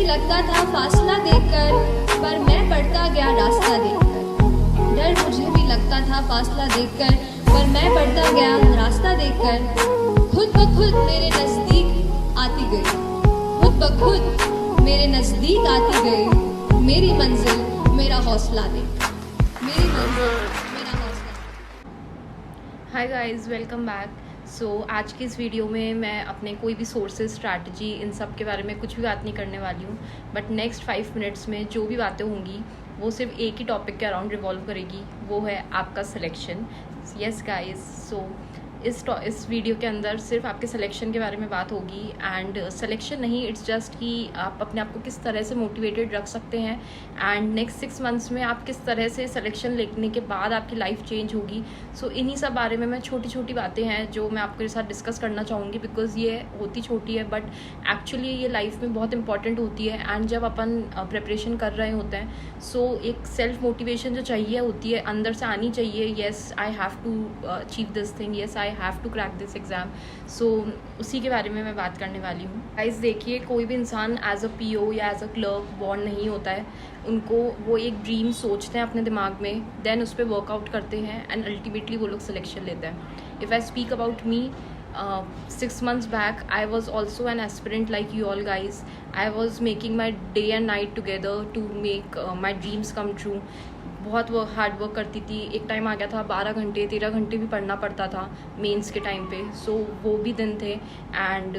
लगता था फासला देखकर, पर मैं बढ़ता गया रास्ता देखकर। डर मुझे भी लगता था फासला देखकर, पर मैं बढ़ता गया रास्ता देखकर। खुद ब खुद मेरे नजदीक आती गई, खुद ब खुद मेरे नजदीक आती गई। मेरी मंजिल मेरा हौसला देख, मेरी मंजिल मेरा हौसला। Hi guys, welcome back. So आज की इस वीडियो में मैं अपने कोई भी सोर्सेज, स्ट्रैटेजी, इन सब के बारे में कुछ भी बात नहीं करने वाली हूँ। बट नेक्स्ट 5 मिनट्स में जो भी बातें होंगी वो सिर्फ एक ही टॉपिक के अराउंड रिवॉल्व करेगी, वो है आपका सिलेक्शन। यस गाइस, सो इस वीडियो के अंदर सिर्फ आपके सिलेक्शन के बारे में बात होगी। एंड सिलेक्शन नहीं, इट्स जस्ट कि आप अपने आप को किस तरह से मोटिवेटेड रख सकते हैं एंड नेक्स्ट 6 मंथ्स में आप किस तरह से सिलेक्शन लेने के बाद आपकी लाइफ चेंज होगी। सो इन्हीं सब बारे में मैं छोटी छोटी बातें हैं जो मैं आपके साथ डिस्कस करना चाहूँगी, बिकॉज ये होती छोटी है बट एक्चुअली ये लाइफ में बहुत इंपॉर्टेंट होती है। एंड जब अपन प्रिपरेशन कर रहे होते हैं, सो एक सेल्फ मोटिवेशन जो चाहिए होती है अंदर से आनी चाहिए। Yes, I have to achieve this thing, yes I have to crack this exam. So उसी के बारे में मैं बात करने वाली हूँ। गाइस देखिए, कोई भी इंसान एज अ पीओ या एज अ क्लर्क बॉर्न नहीं होता है। उनको वो एक ड्रीम सोचते हैं अपने दिमाग में, देन उस पर वर्कआउट करते हैं एंड अल्टीमेटली वो लोग सिलेक्शन लेते हैं। If I speak about me, 6 months back I was also an aspirant like you all guys. I was making my day and night together to make my dreams come true. बहुत hard work करती थी। एक time आ गया था 12 घंटे 13 घंटे भी पढ़ना पड़ता था मेंस के टाइम पे। सो वो भी दिन थे। एंड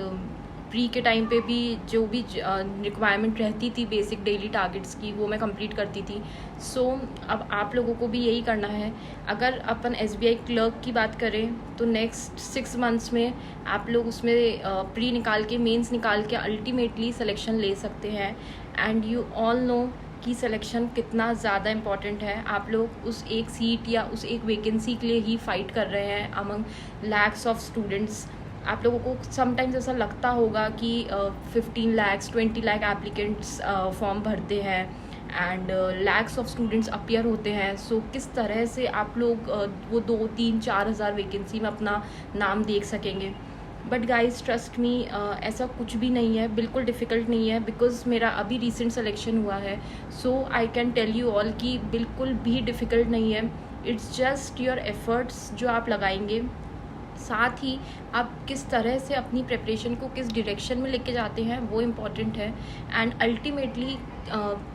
प्री के टाइम पे भी जो भी रिक्वायरमेंट रहती थी बेसिक डेली टारगेट्स की, वो मैं कंप्लीट करती थी। सो अब आप लोगों को भी यही करना है। अगर अपन SBI क्लर्क की बात करें तो नेक्स्ट 6 मंथ्स में आप लोग उसमें प्री निकाल के, मेंस निकाल के अल्टीमेटली सिलेक्शन ले सकते हैं। एंड यू ऑल नो कि सिलेक्शन कितना ज़्यादा इम्पॉर्टेंट है। आप लोग उस एक सीट या उस एक वैकेंसी के लिए ही फाइट कर रहे हैं अमंग लैक्स ऑफ स्टूडेंट्स। आप लोगों को समटाइम्स ऐसा लगता होगा कि 15 लाख 20 लाख एप्लीकेंट्स फॉर्म भरते हैं and lakhs of students appear होते हैं। सो किस तरह से आप लोग वो 2, 3, 4 हज़ार वैकेंसी में अपना नाम देख सकेंगे। बट गाइज ट्रस्ट मी, ऐसा कुछ भी नहीं है, बिल्कुल डिफ़िकल्ट नहीं है। बिकॉज मेरा अभी रिसेंट सिलेक्शन हुआ है, so I can tell you all कि बिल्कुल भी डिफ़िकल्ट नहीं है। इट्स जस्ट योर एफर्ट्स जो आप लगाएंगे, साथ ही आप किस तरह से अपनी प्रिपरेशन को किस डायरेक्शन में लेके जाते हैं, वो इम्पॉर्टेंट है। एंड अल्टीमेटली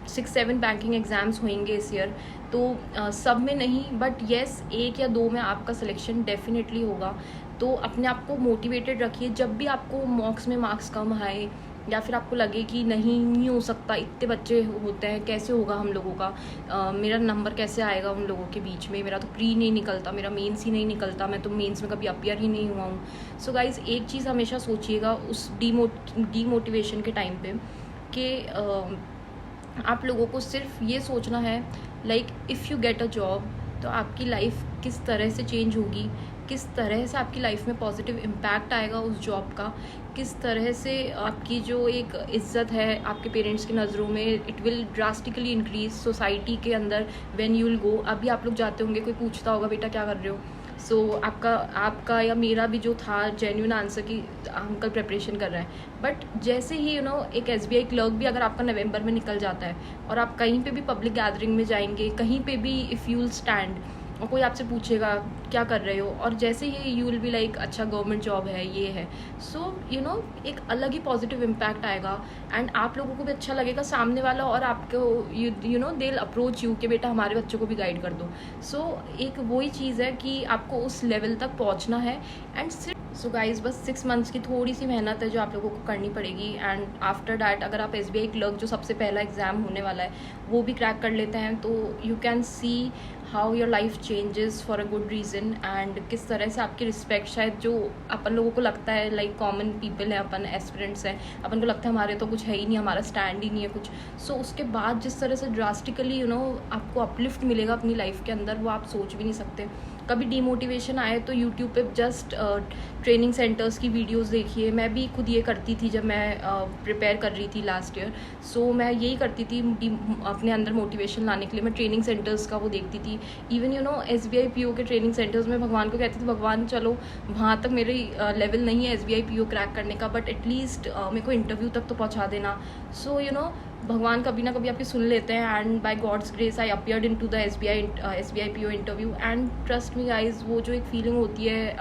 6-7 बैंकिंग एग्ज़ाम्स होंगे इस ईयर, तो सब में नहीं बट येस 1 या 2 में आपका सिलेक्शन डेफिनेटली होगा। तो अपने आप को मोटिवेटेड रखिए। जब भी आपको मॉक्स में मार्क्स कम आए या फिर आपको लगे कि नहीं हो सकता, इतने बच्चे होते हैं, कैसे होगा हम लोगों का, मेरा नंबर कैसे आएगा उन लोगों के बीच में, मेरा तो प्री नहीं निकलता, मेरा मेंस ही नहीं निकलता, मैं तो मेंस में कभी अपीयर ही नहीं हुआ हूँ। सो गाइज एक चीज़ हमेशा सोचिएगा उस डीमोटिवेशन के टाइम पे कि आप लोगों को सिर्फ ये सोचना है like if you get a job तो आपकी लाइफ किस तरह से चेंज होगी, किस तरह से आपकी लाइफ में पॉजिटिव इम्पैक्ट आएगा उस जॉब का, किस तरह से आपकी जो एक इज़्ज़त है आपके पेरेंट्स की नज़रों में, it will drastically increase society के अंदर व्हेन यू विल गो। अभी आप लोग जाते होंगे, कोई पूछता होगा बेटा क्या कर रहे हो, सो आपका या मेरा भी जो था जेन्युइन आंसर कि अंकल प्रिपरेशन कर रहे हैं। बट जैसे ही एक SBI क्लर्क भी अगर आपका नवंबर में निकल जाता है और आप कहीं पे भी पब्लिक गैदरिंग में जाएंगे, कहीं पे भी इफ़ यू विल स्टैंड और कोई आपसे पूछेगा क्या कर रहे हो, और जैसे ही यू विल बी लाइक अच्छा गवर्नमेंट जॉब है, ये है, सो एक अलग ही पॉजिटिव इम्पैक्ट आएगा एंड आप लोगों को भी अच्छा लगेगा, सामने वाला और आपको you know they will approach you कि बेटा हमारे बच्चों को भी गाइड कर दो। सो एक वही चीज़ है कि आपको उस लेवल तक पहुंचना है। एंड सो गाइज बस 6 मंथ्स की थोड़ी सी मेहनत है जो आप लोगों को करनी पड़ेगी। एंड आफ्टर डैट अगर आप SBI क्लर्क जो सबसे पहला एग्ज़ाम होने वाला है वो भी क्रैक कर लेते हैं, तो you can see how your life changes for a good reason. And किस तरह से आपकी रिस्पेक्ट, शायद जो अपन लोगों को लगता है लाइक कॉमन पीपल हैं, अपन एस्पिरेंट्स हैं, अपन को लगता है हमारे तो कुछ है ही नहीं, हमारा स्टैंड ही नहीं है कुछ। सो उसके बाद जिस तरह से ड्रास्टिकली आपको अपलिफ्ट मिलेगा अपनी लाइफ के अंदर, वो आप सोच भी नहीं सकते। कभी डीमोटिवेशन आए तो यूट्यूब पे जस्ट ट्रेनिंग सेंटर्स की वीडियोस देखिए। मैं भी खुद ये करती थी जब मैं प्रिपेयर कर रही थी लास्ट ईयर। सो मैं यही करती थी अपने अंदर मोटिवेशन लाने के लिए। मैं ट्रेनिंग सेंटर्स का वो देखती थी। इवन SBI PO के ट्रेनिंग सेंटर्स में भगवान को कहती थी, भगवान चलो वहाँ तक मेरी लेवल नहीं है SBI PO क्रैक करने का, बट एटलीस्ट मेरे को इंटरव्यू तक तो पहुँचा देना। सो भगवान कभी ना कभी आपकी सुन लेते हैं। And by God's grace I appeared in to the SBI PO interview. And trust me guys, वो जो एक फीलिंग होती है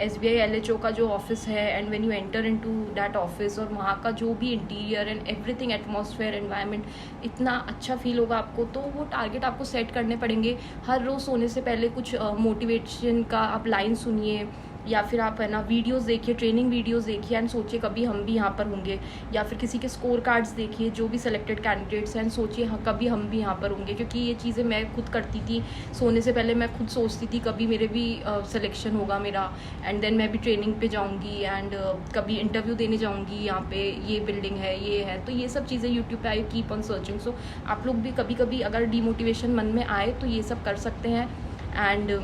SBI LHO का जो ऑफिस है, and when you enter into that office, और वहाँ का जो भी interior and everything, atmosphere, environment, इतना अच्छा फील होगा आपको। तो वो टारगेट आपको सेट करने पड़ेंगे। हर रोज़ सोने से पहले कुछ मोटिवेशन का आप लाइन सुनिए, या फिर आप है ना वीडियोस देखिए, ट्रेनिंग वीडियोस देखिए एंड सोचिए कभी हम भी यहाँ पर होंगे। या फिर किसी के स्कोर कार्ड्स देखिए जो भी सिलेक्टेड कैंडिडेट्स हैं, सोचिए हाँ कभी हम भी यहाँ पर होंगे। क्योंकि ये चीज़ें मैं खुद करती थी। सोने से पहले मैं खुद सोचती थी कभी मेरे भी सिलेक्शन होगा मेरा, एंड देन मैं भी ट्रेनिंग पे जाऊँगी, एंड कभी इंटरव्यू देने जाऊँगी। यहाँ पे ये बिल्डिंग है, ये है। तो ये सब चीज़ें यूट्यूब पे आई कीप ऑन सर्चिंग। सो आप लोग भी कभी कभी अगर डीमोटिवेशन मन में आए तो ये सब कर सकते हैं। एंड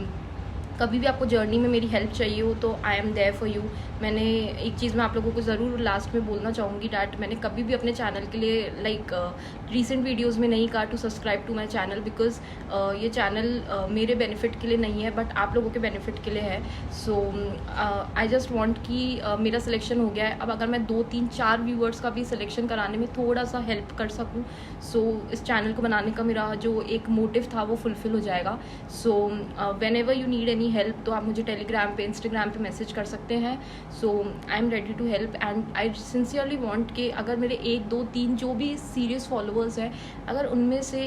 कभी भी आपको जर्नी में मेरी हेल्प चाहिए हो तो I am there for you. मैंने एक चीज़ मैं आप लोगों को ज़रूर लास्ट में बोलना चाहूँगी, डैट मैंने कभी भी अपने चैनल के लिए रिसेंट वीडियोस में नहीं कहा to subscribe to my channel, because ये चैनल मेरे बेनिफिट के लिए नहीं है, बट आप लोगों के बेनिफिट के लिए है। सो आई जस्ट वांट कि मेरा सिलेक्शन हो गया है। अब अगर मैं 2, 3, 4 व्यूअर्स का भी सिलेक्शन कराने में थोड़ा सा हेल्प कर सकूँ, सो इस चैनल को बनाने का मेरा जो एक मोटिव था वो फुलफिल हो जाएगा। So when ever you need any help तो आप मुझे टेलीग्राम पे, इंस्टाग्राम पे मैसेज कर सकते हैं। So I am ready to help, and I sincerely want कि अगर मेरे 1, 2, 3 जो भी सीरियस फॉलोअर्स हैं, अगर उनमें से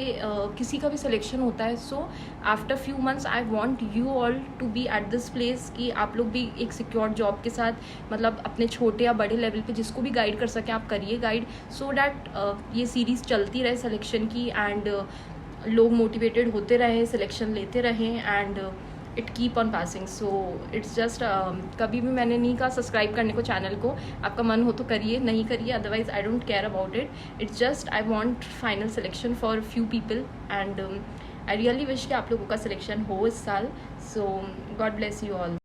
किसी का भी सिलेक्शन होता है, so after few months I want you all to be at this place, कि आप लोग भी एक सिक्योर जॉब के साथ, मतलब अपने छोटे या बड़े लेवल पे जिसको भी गाइड कर सकें आप करिए गाइड, सो डैट ये सीरीज़ चलती रहे सिलेक्शन की, एंड लोग मोटिवेटेड होते रहें, सिलेक्शन लेते रहें, and it keep on passing. So it's just कभी भी मैंने नहीं कहा सब्सक्राइब करने को चैनल को। आपका मन हो तो करिए, नहीं करिए, otherwise I don't care about it. It's just I want final selection for few people, and I really wish कि आप लोगों का सिलेक्शन हो इस साल। सो गॉड ब्लेस यू ऑल।